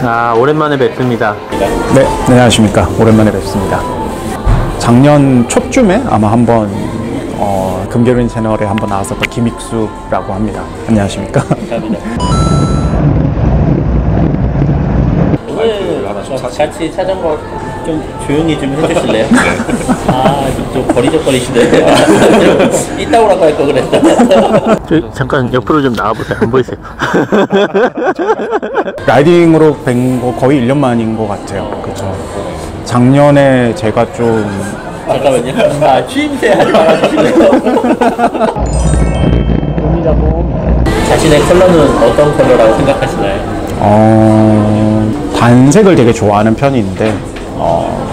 아, 오랜만에 뵙습니다. 네, 안녕하십니까. 오랜만에 뵙습니다. 작년 초쯤에 아마 한번 금계루인 채널에 한번 나왔었던 김익수라고 합니다. 안녕하십니까. 감사합니다. 오늘 같이 자전거 좀 조용히 좀 해주실래요? 아, 좀 버리적거리시네. 이따 오라고 할 거 그랬다. 잠깐 옆으로 좀 나와보세요. 안 보이세요? 라이딩으로 뵌 거 거의 1년 만인 것 같아요. 그쵸. 작년에 제가 좀 잠깐만요. 아, 취임새 하지 말아주실래요? 자신의 컬러는 어떤 컬러라고 생각하시나요? 단색을 되게 좋아하는 편인데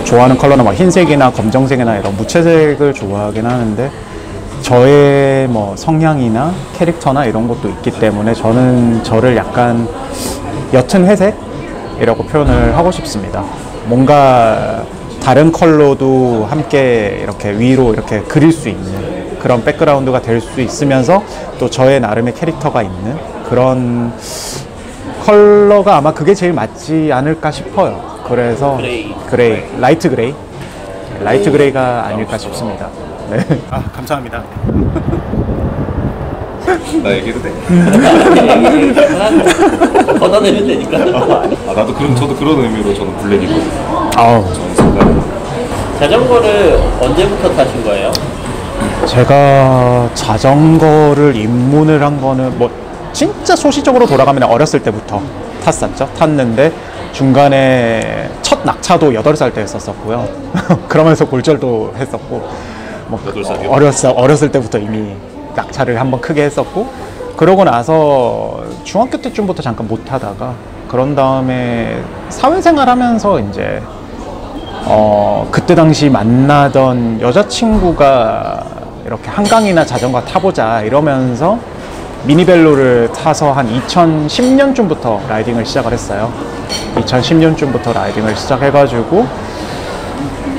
좋아하는 컬러는 막 흰색이나 검정색이나 이런 무채색을 좋아하긴 하는데 저의 뭐 성향이나 캐릭터나 이런 것도 있기 때문에 저는 저를 약간 옅은 회색이라고 표현을 하고 싶습니다. 뭔가 다른 컬러도 함께 이렇게 위로 이렇게 그릴 수 있는 그런 백그라운드가 될 수 있으면서 또 저의 나름의 캐릭터가 있는 그런 컬러가 아마 그게 제일 맞지 않을까 싶어요. 그래서 그레이, 라이트 그레이가 아닐까 싶습니다. 네. 아, 감사합니다. 나 얘기해도 돼? 걷어내면 되니까. 나도 저도 그런 의미로 저는 블랙이거든요. 저는 색깔. 자전거를 언제부터 타신 거예요? 제가 자전거를 입문을 한 거는 뭐 진짜 소시적으로 돌아가면 어렸을 때부터 탔는데 중간에 첫 낙차도 8살 때 했었고요. 그러면서 골절도 했었고 뭐 8살이요? 어렸을 때부터 이미 낙차를 한번 크게 했었고 그러고 나서 중학교 때쯤부터 잠깐 못 타다가 그런 다음에 사회생활 하면서 이제 그때 당시 만나던 여자친구가 이렇게 한강이나 자전거 타보자 이러면서 미니벨로를 타서 한 2010년쯤부터 라이딩을 시작을 했어요. 2010년쯤부터 라이딩을 시작해가지고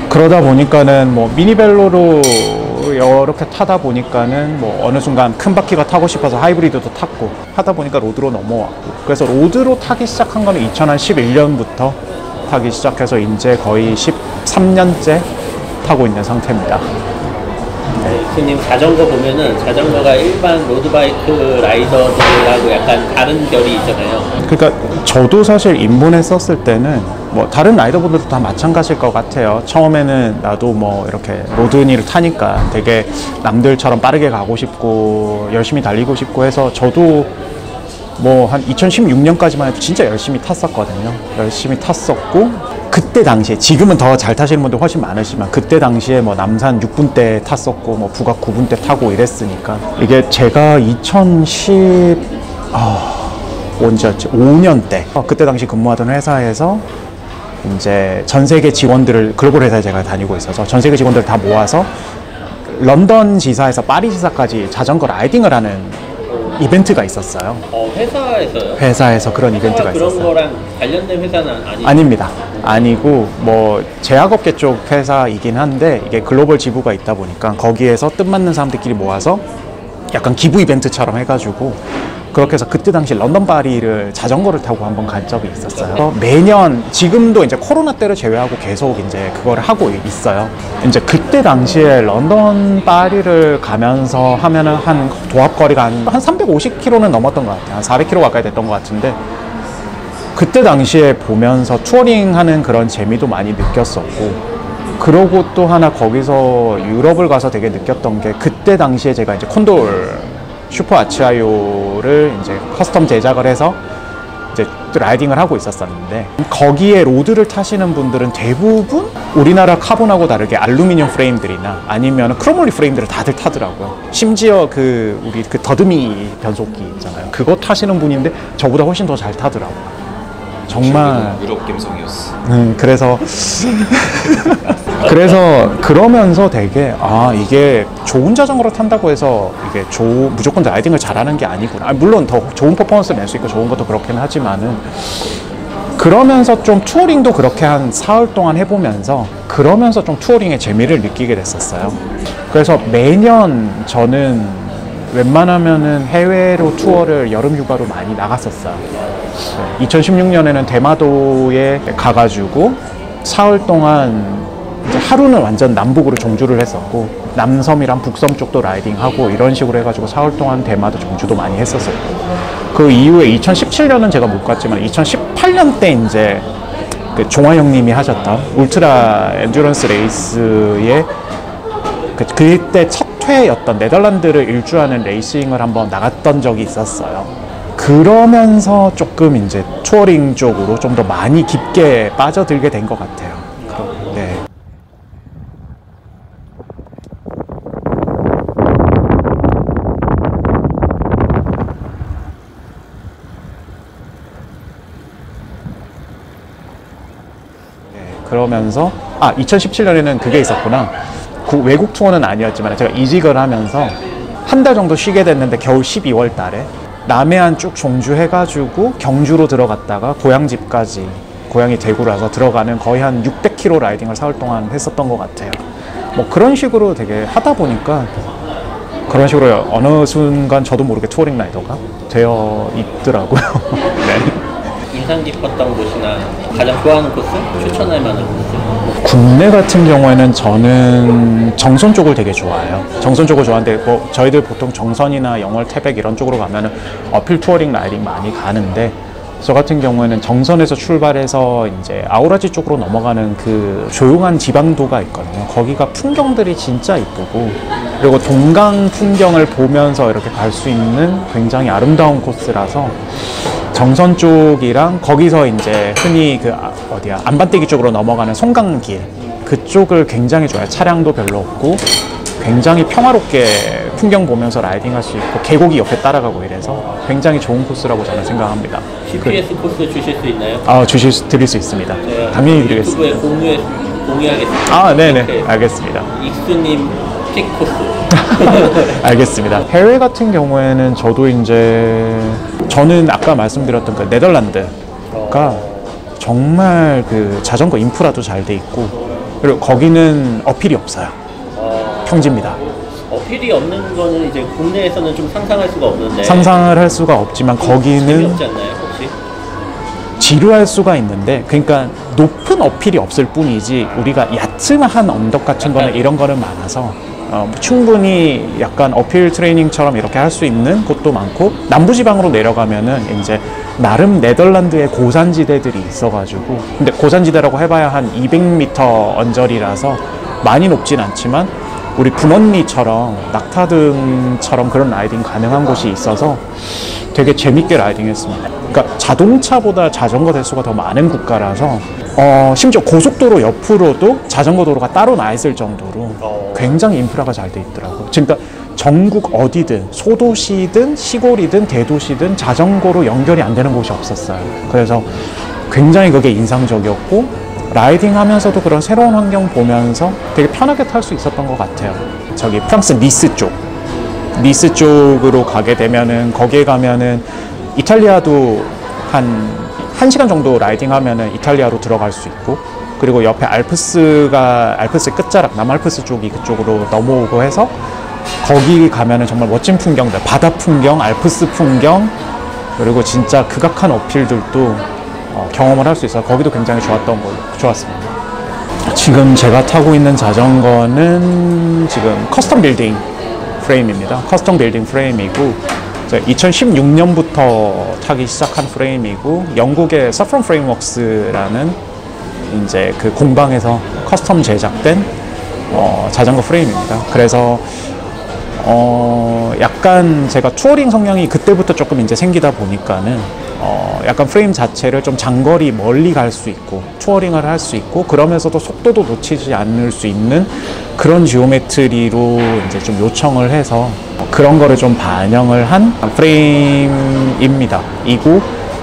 그러다 보니까는 뭐 미니벨로로 이렇게 타다 보니까는 뭐 어느 순간 큰 바퀴가 타고 싶어서 하이브리드도 탔고 하다 보니까 로드로 넘어왔고 그래서 로드로 타기 시작한 거는 2011년부터 타기 시작해서 이제 거의 13년째 타고 있는 상태입니다. 교수님 자전거 보면은 자전거가 일반 로드바이크 라이더들하고 약간 다른 결이 있잖아요. 그러니까 저도 사실 입문했었을 때는 뭐 다른 라이더분들도 다 마찬가지일 것 같아요. 처음에는 나도 뭐 이렇게 로드니를 타니까 되게 남들처럼 빠르게 가고 싶고 열심히 달리고 싶고 해서 저도 뭐 한 2016년까지만 해도 진짜 열심히 탔었거든요. 열심히 탔었고 그때 당시에 지금은 더 잘 타시는 분들 훨씬 많으시지만 그때 당시에 뭐 남산 6분대 탔었고 뭐 북악 9분대 타고 이랬으니까 이게 제가 2010 5년 때 그때 당시 근무하던 회사에서 이제 전 세계 직원들을 글로벌 회사에 제가 다니고 있어서 전 세계 직원들을 다 모아서 런던 지사에서 파리 지사까지 자전거 라이딩을 하는 이벤트가 있었어요. 회사에서요? 회사에서 그런 이벤트가 그런 있었어요. 거랑 관련된 회사는 아니죠? 아닙니다. 아니고 뭐 제약업계 쪽 회사이긴 한데 이게 글로벌 지부가 있다 보니까 거기에서 뜻맞는 사람들끼리 모아서 약간 기부 이벤트처럼 해가지고 그렇게 해서 그때 당시 런던 파리를 자전거를 타고 한번 간 적이 있었어요. 매년 지금도 이제 코로나 때를 제외하고 계속 이제 그걸 하고 있어요. 이제 그때 당시에 런던 파리를 가면서 하면은 한 도합거리가 한 350km는 넘었던 것 같아요. 한 400km 가까이 됐던 것 같은데 그때 당시에 보면서 투어링하는 그런 재미도 많이 느꼈었고 그러고 또 하나 거기서 유럽을 가서 되게 느꼈던 게 그때 당시에 제가 이제 콘돌 슈퍼 아치아요를 이제 커스텀 제작을 해서 이제 라이딩을 하고 있었었는데 거기에 로드를 타시는 분들은 대부분 우리나라 카본하고 다르게 알루미늄 프레임들이나 아니면 크로몰리 프레임들을 다들 타더라고요. 심지어 우리 더듬이 변속기 있잖아요. 그거 타시는 분인데 저보다 훨씬 더 잘 타더라고요. 정말 유럽 감성이었어. 그래서 그러면서 되게 이게 좋은 자전거를 탄다고 해서 이게 무조건 라이딩을 잘하는 게 아니구나. 물론 더 좋은 퍼포먼스를 낼 수 있고 좋은 것도 그렇긴 하지만은 그러면서 좀 투어링도 그렇게 한 사흘 동안 해보면서 그러면서 좀 투어링의 재미를 느끼게 됐었어요. 그래서 매년 저는 웬만하면은 해외로 투어를 여름 휴가로 많이 나갔었어요. 2016년에는 대마도에 가가지고 사흘 동안 이제 하루는 완전 남북으로 종주를 했었고, 남섬이랑 북섬 쪽도 라이딩하고 이런 식으로 해가지고 사흘 동안 대마도 종주도 많이 했었어요. 그 이후에 2017년은 제가 못 갔지만 2018년 때 이제 그 종화 형님이 하셨던 울트라 엔듀런스 레이스에 그때 첫 회였던 네덜란드를 일주하는 레이싱을 한번 나갔던 적이 있었어요. 그러면서 조금 이제 투어링 쪽으로 좀 더 많이 깊게 빠져들게 된 것 같아요. 네. 그러면서 2017년에는 그게 있었구나. 외국 투어는 아니었지만 제가 이직을 하면서 한 달 정도 쉬게 됐는데 겨울 12월 달에 남해안 쭉 종주해가지고 경주로 들어갔다가 고향집까지, 고향이 대구라서 들어가는 거의 한 600km 라이딩을 사흘 동안 했었던 것 같아요. 뭐 그런 식으로 되게 하다 보니까 그런 식으로 어느 순간 저도 모르게 투어링 라이더가 되어 있더라고요. 네. 인상 깊었던 곳이나 가장 좋아하는 코스? 추천할 만한 코스? 국내 같은 경우에는 저는 정선 쪽을 되게 좋아해요. 정선 쪽을 좋아하는데 뭐 저희들 보통 정선이나 영월, 태백 이런 쪽으로 가면은 어필 투어링 라이딩 많이 가는데, 저 같은 경우에는 정선에서 출발해서 이제 아우라지 쪽으로 넘어가는 그 조용한 지방도가 있거든요. 거기가 풍경들이 진짜 이쁘고, 그리고 동강 풍경을 보면서 이렇게 갈 수 있는 굉장히 아름다운 코스라서 정선 쪽이랑 거기서 이제 흔히 그 안반대기 쪽으로 넘어가는 송강길 그쪽을 굉장히 좋아해요. 차량도 별로 없고 굉장히 평화롭게 풍경 보면서 라이딩할 수 있고 계곡이 옆에 따라가고 이래서 굉장히 좋은 코스라고 저는 생각합니다. GPS 코스 주실 수 있나요? 드릴 수 있습니다. 당연히 드리겠습니다. 유튜브에 공유하겠습니다. 네네. 알겠습니다. 익수님 픽 코스. 알겠습니다. 해외 같은 경우에는 저는 아까 말씀드렸던 그 네덜란드가 정말 그 자전거 인프라도 잘 돼 있고, 그리고 거기는 어필이 없어요. 평지입니다. 어필이 없는 거는 이제 국내에서는 좀 상상할 수가 없는데. 상상을 할 수가 없지만 거기는 재미없지 않나요, 혹시? 지루할 수가 있는데, 그러니까 높은 어필이 없을 뿐이지 우리가 얕은 언덕 같은 거는 이런 거는 많아서 충분히 약간 어필 트레이닝처럼 이렇게 할 수 있는 곳도 많고, 남부지방으로 내려가면은 이제 나름 네덜란드의 고산지대들이 있어가지고, 근데 고산지대라고 해봐야 한 200m 언저리라서 많이 높진 않지만 우리 분언리처럼 낙타등처럼 그런 라이딩 가능한 곳이 있어서 되게 재밌게 라이딩 했습니다. 그러니까 자동차보다 자전거 대수가 더 많은 국가라서 심지어 고속도로 옆으로도 자전거 도로가 따로 나 있을 정도로 굉장히 인프라가 잘 돼 있더라고요. 그러니까 전국 어디든 소도시든 시골이든 대도시든 자전거로 연결이 안 되는 곳이 없었어요. 그래서 굉장히 그게 인상적이었고, 라이딩 하면서도 그런 새로운 환경 보면서 되게 편하게 탈 수 있었던 것 같아요. 저기 프랑스 니스 쪽으로 가게 되면은, 거기에 가면은 이탈리아도 한 1시간 정도 라이딩 하면은 이탈리아로 들어갈 수 있고, 그리고 옆에 알프스 끝자락, 남알프스 쪽이 그쪽으로 넘어오고 해서 거기 가면은 정말 멋진 풍경들, 바다 풍경, 알프스 풍경, 그리고 진짜 극악한 어필들도 경험을 할 수 있어서 거기도 굉장히 좋았습니다. 지금 제가 타고 있는 자전거는 지금 커스텀 빌딩 프레임입니다. 커스텀 빌딩 프레임이고 2016년부터 타기 시작한 프레임이고, 영국의 서프론 프레임웍스라는 이제 그 공방에서 커스텀 제작된 자전거 프레임입니다. 그래서 약간 제가 투어링 성향이 그때부터 조금 이제 생기다 보니까는 약간 프레임 자체를 좀 장거리 멀리 갈 수 있고 투어링을 할 수 있고, 그러면서도 속도도 놓치지 않을 수 있는 그런 지오메트리로 이제 좀 요청을 해서 그런 거를 좀 반영을 한 프레임입니다.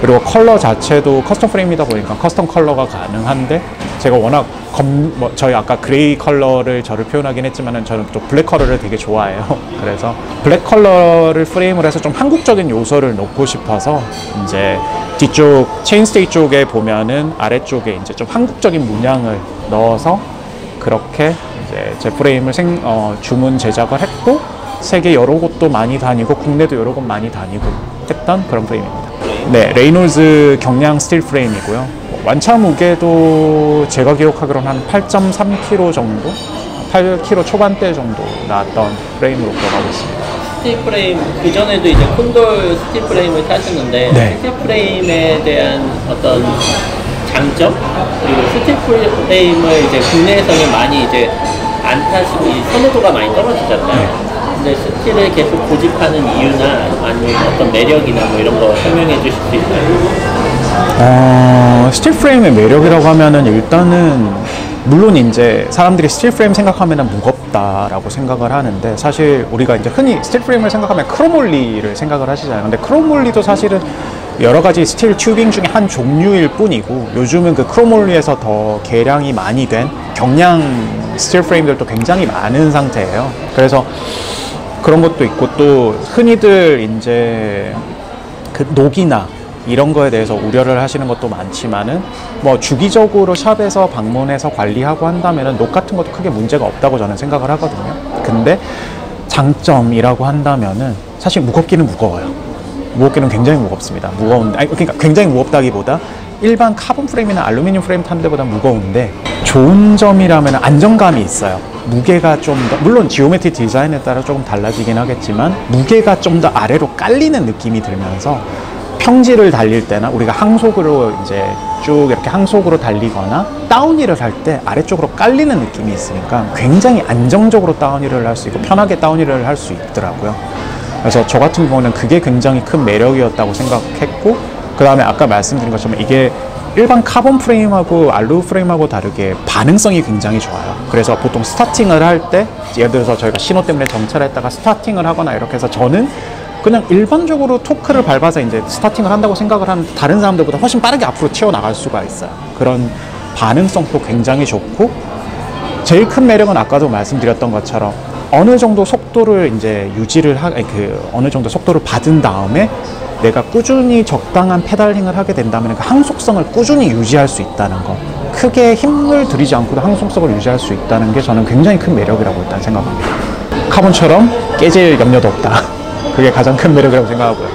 그리고 컬러 자체도 커스텀 프레임이다 보니까 커스텀 컬러가 가능한데, 제가 워낙 저희 아까 그레이 컬러를 저를 표현하긴 했지만은 저는 또 블랙 컬러를 되게 좋아해요. 그래서 블랙 컬러를 프레임을 해서 좀 한국적인 요소를 넣고 싶어서 이제 뒤쪽 체인스테이 쪽에 보면은 아래쪽에 이제 좀 한국적인 문양을 넣어서 그렇게 이제 제 프레임을 주문 제작을 했고, 세계 여러 곳도 많이 다니고 국내도 여러 곳 많이 다니고 했던 그런 프레임입니다. 네, 레이놀즈 경량 스틸 프레임이고요. 완차 무게도 제가 기억하기로는 한 8.3kg 정도? 8kg 초반대 정도 나왔던 프레임으로 기억하고 있습니다. 스틸 프레임, 그전에도 이제 콘돌 스틸 프레임을 타셨는데, 네. 스틸 프레임에 대한 어떤 장점? 그리고 스틸 프레임을 이제 국내에서는 많이 이제 안 타시고, 이 선호도가 많이 떨어지잖아요. 근데 스틸을 계속 고집하는 이유나 아니면 어떤 매력이나 뭐 이런 거 설명해 주실 수 있나요? 스틸 프레임의 매력이라고 하면은 일단은 물론 이제 사람들이 스틸 프레임 생각하면은 무겁다라고 생각을 하는데 사실 우리가 이제 흔히 스틸 프레임을 생각하면 크롬올리를 생각을 하시잖아요. 근데 크롬올리도 사실은 여러 가지 스틸 튜빙 중에 한 종류일 뿐이고 요즘은 그 크롬올리에서 더 개량이 많이 된 경량 스틸 프레임들도 굉장히 많은 상태예요. 그래서 그런 것도 있고 또 흔히들 이제 그 녹이나 이런 거에 대해서 우려를 하시는 것도 많지만은 뭐 주기적으로 샵에서 방문해서 관리하고 한다면은 녹 같은 것도 크게 문제가 없다고 저는 생각을 하거든요. 근데 장점이라고 한다면은 사실 무겁기는 무거워요. 무겁기는 굉장히 무겁습니다. 무거운데 아니 그러니까 굉장히 무겁다기보다 일반 카본 프레임이나 알루미늄 프레임 타는 데보다 무거운데 좋은 점이라면 안정감이 있어요. 무게가 좀 더 물론 지오메트리 디자인에 따라 조금 달라지긴 하겠지만 무게가 좀 더 아래로 깔리는 느낌이 들면서 평지를 달릴 때나 우리가 항속으로 이제 쭉 이렇게 항속으로 달리거나 다운힐을 할 때 아래쪽으로 깔리는 느낌이 있으니까 굉장히 안정적으로 다운힐을 할 수 있고 편하게 다운힐을 할 수 있더라고요. 그래서 저 같은 경우는 그게 굉장히 큰 매력이었다고 생각했고 그 다음에 아까 말씀드린 것처럼 이게 일반 카본 프레임하고 알루 프레임하고 다르게 반응성이 굉장히 좋아요. 그래서 보통 스타팅을 할 때 예를 들어서 저희가 신호 때문에 정차했다가 스타팅을 하거나 이렇게 해서 저는 그냥 일반적으로 토크를 밟아서 이제 스타팅을 한다고 생각을 하는 다른 사람들보다 훨씬 빠르게 앞으로 튀어나갈 수가 있어요. 그런 반응성도 굉장히 좋고 제일 큰 매력은 아까도 말씀드렸던 것처럼 어느 정도 속도를 이제 유지를 어느 정도 속도를 받은 다음에 내가 꾸준히 적당한 페달링을 하게 된다면 그 항속성을 꾸준히 유지할 수 있다는 거, 크게 힘을 들이지 않고도 항속성을 유지할 수 있다는 게 저는 굉장히 큰 매력이라고 일단 생각합니다. 카본처럼 깨질 염려도 없다. 그게 가장 큰 매력이라고 생각하고요.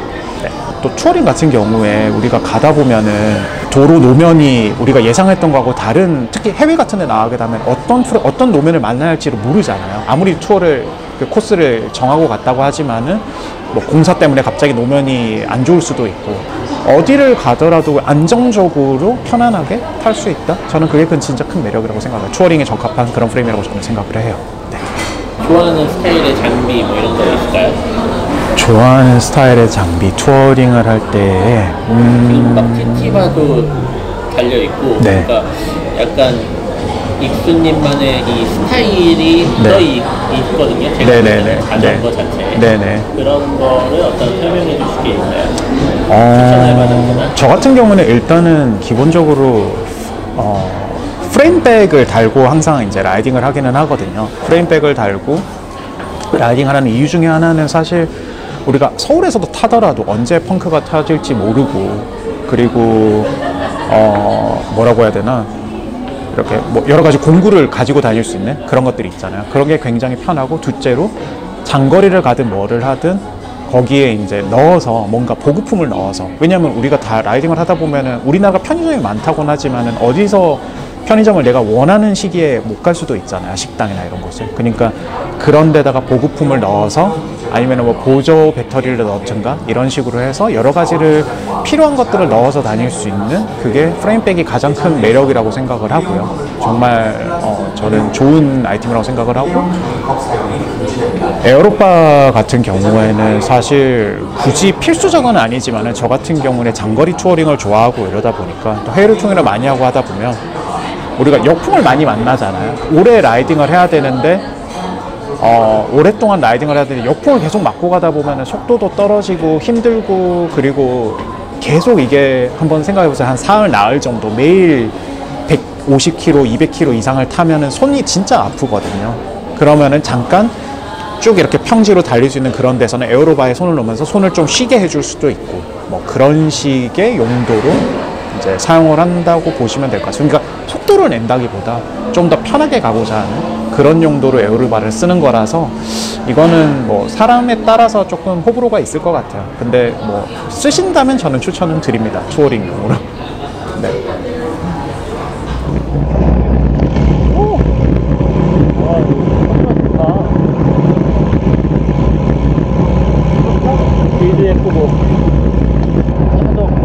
네. 또 투어링 같은 경우에 우리가 가다 보면은 도로 노면이 우리가 예상했던 거하고 다른, 특히 해외 같은 데 나가게 되면 어떤 노면을 만나야 할지를 모르잖아요. 아무리 투어를 그 코스를 정하고 갔다고 하지만은 뭐 공사 때문에 갑자기 노면이 안 좋을 수도 있고 어디를 가더라도 안정적으로 편안하게 탈 수 있다? 저는 그게 진짜 큰 매력이라고 생각해요. 투어링에 적합한 그런 프레임이라고 저는 생각을 해요. 네. 좋아하는 스타일의 장비 뭐 이런 거 있을까요? 좋아하는 스타일의 장비, 투어링을 할 때 지금 막 TT바도 달려있고 네. 그러니까 약간 익수님만의 이 스타일이 네. 있거든요. 제가 네네네. 자전거 자체에 네네. 그런 거를 어떤 설명해 주실 게 있나요? 추천할 만한 거나? 저 같은 경우는 일단은 기본적으로 프레임백을 달고 항상 이제 라이딩을 하기는 하거든요. 프레임백을 달고 라이딩하는 이유 중에 하나는 사실 우리가 서울에서도 타더라도 언제 펑크가 터질지 모르고 그리고 뭐라고 해야 되나 이렇게 뭐 여러 가지 공구를 가지고 다닐 수 있는 그런 것들이 있잖아요. 그런 게 굉장히 편하고 둘째로 장거리를 가든 뭐를 하든 거기에 이제 넣어서 뭔가 보급품을 넣어서 왜냐하면 우리가 다 라이딩을 하다 보면은 우리나라가 편의점이 많다고는 하지만은 어디서 편의점을 내가 원하는 시기에 못 갈 수도 있잖아요. 식당이나 이런 곳을. 그러니까 그런 데다가 보급품을 넣어서 아니면 뭐 보조 배터리를 넣든가 이런 식으로 해서 여러 가지를 필요한 것들을 넣어서 다닐 수 있는 그게 프레임백이 가장 큰 매력이라고 생각을 하고요. 정말 저는 좋은 아이템이라고 생각을 하고 에어로바 같은 경우에는 사실 굳이 필수적은 아니지만 저 같은 경우는 장거리 투어링을 좋아하고 이러다 보니까 또 해외 투어링을 많이 하고 하다 보면 우리가 역풍을 많이 만나잖아요. 오래 라이딩을 해야 되는데 오랫동안 라이딩을 해야 되는데 역풍을 계속 맞고 가다 보면 속도도 떨어지고 힘들고 그리고 계속 이게 한번 생각해보세요. 한 사흘 나흘 정도 매일 150km, 200km 이상을 타면은 손이 진짜 아프거든요. 그러면은 잠깐 쭉 이렇게 평지로 달릴 수 있는 그런 데서는 에어로바에 손을 놓으면서 손을 좀 쉬게 해줄 수도 있고 뭐 그런 식의 용도로 이제 사용을 한다고 보시면 될 것 같습니다. 그러니까 속도를 낸다기보다 좀 더 편하게 가고자 하는 그런 용도로 에어르바를 쓰는 거라서 이거는 뭐 사람에 따라서 조금 호불호가 있을 것 같아요. 근데 뭐 쓰신다면 저는 추천은 드립니다. 투어링용으로. 네. 길도 예쁘고 차도